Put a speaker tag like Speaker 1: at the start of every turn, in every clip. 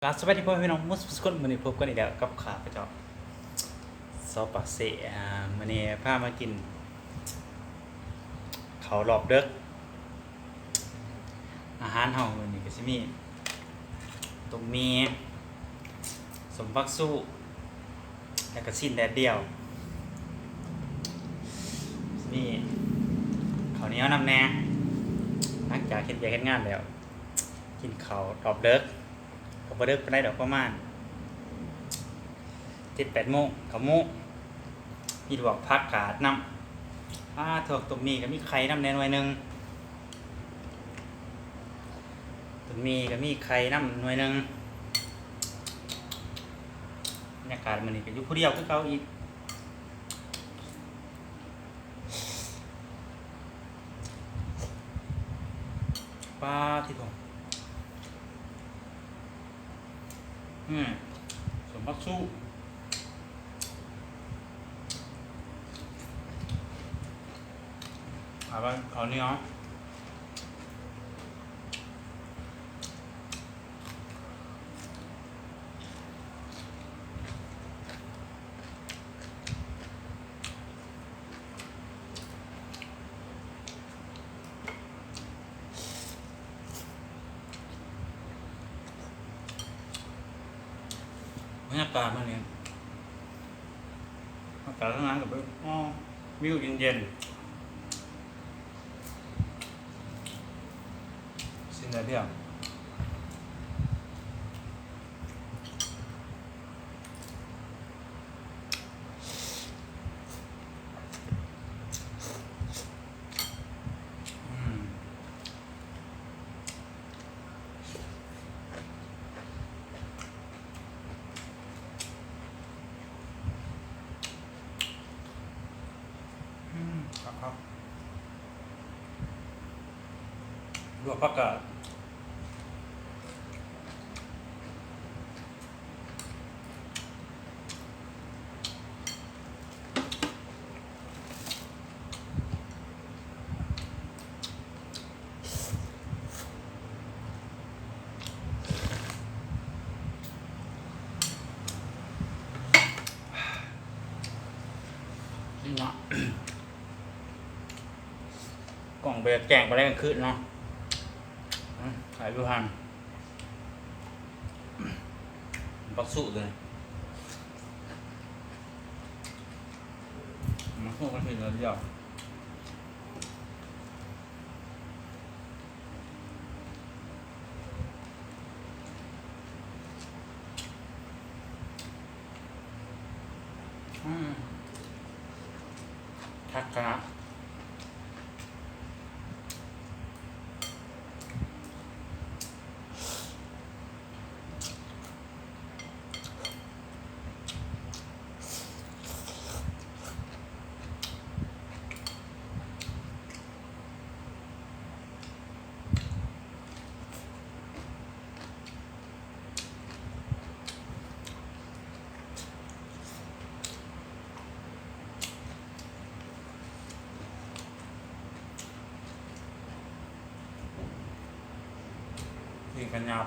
Speaker 1: ครับสวัสดีพ่อพี่น้องมุสกุลวันนี้พบกันอีกแล้วกับข้าพเจ้าซอปากเสะวันนี้พามากินข้าวรอบเด้กอาหารเฮาวันนี้ก็สิมีต้มมีสมฟักสู้แล้วก็สิ้นแดดเดียวนี่ข้าวเหนียวนำแน่หลังจากเฮ็ดเวียกเฮ็ดงานแล้ว กินข้าวรอบเด้กก็บ่เด้กปานใดดอกประมาณ7-8 โมง9 โมงมีลวกผักกาดนำถั่วต้มมีก็มีไข่นำแหน่หน่อยหนึงต้มมีก็มีไข่นำหน่วยหนึงบรรยากาศมื้อนี้ก็อยู่ผู้เดียวคือเก่าอีกปลาที่ผมสมบักสู้ไปเอานี่เนาะบรรยากาศมันเนี่ยอากาศทั้งนั้นกับวิวเย็นๆสิ่งใดเดียวครับลวกผักกาดนี่เนาะ กล่องเบรแกงไปได้กันคืนเนาะขายดูหันปักสุเลยมันคู่กันทีเดียวทักกะกินกันยับ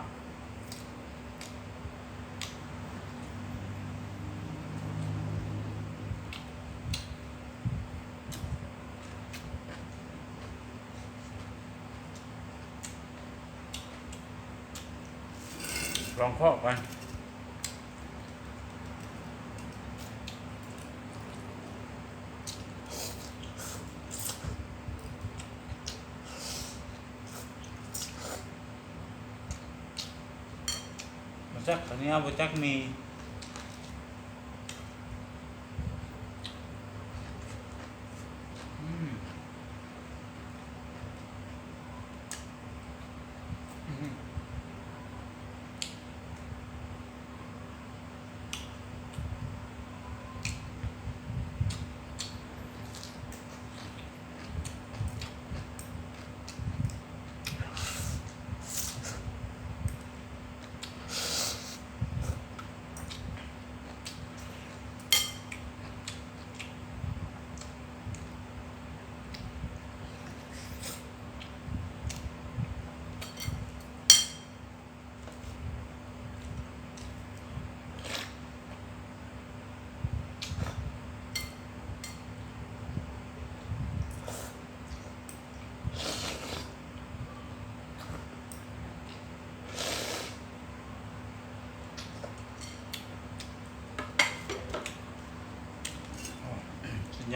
Speaker 1: ลองเคาะกันจักอันนี้เอาไปจักมี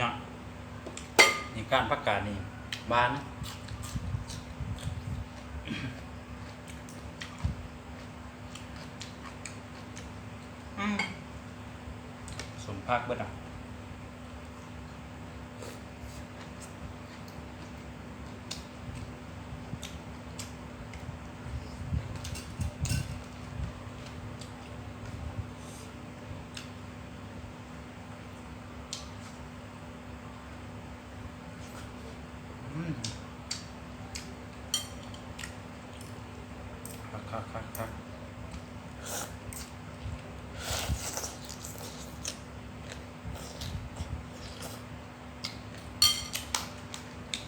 Speaker 1: ยอดนี่การพักการนี่บานนะสมภาคเบิดอ่ะครับ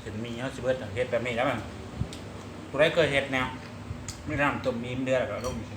Speaker 1: ถึงมีเขาสิเบิดเฮ็ดแบบนี้แล้วมันผู้ใดเคยเฮ็ดแนวไม่ทำต้มมีมเดือดแล้วก็ลงอีกที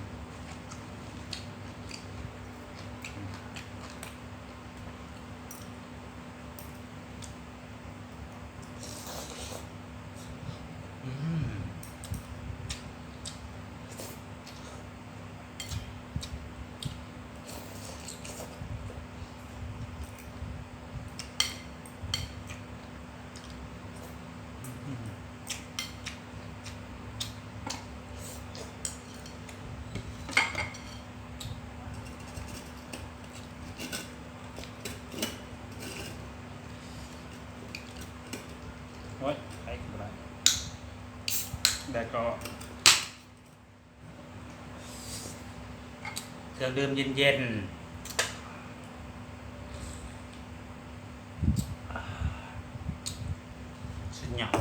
Speaker 1: โอ้ยไปก็ได้แล้วก็เครื่องดื่มเย็นๆสุดยอด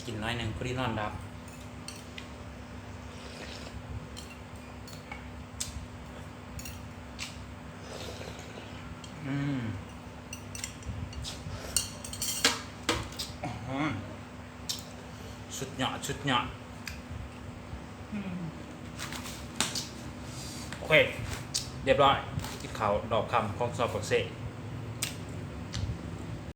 Speaker 1: กินน้อยหนึ่งพอดีนอนดับสุดยอดสุดยอดโอเคเรียบร้อยกินข้าวดอกคำของซอปักเซ่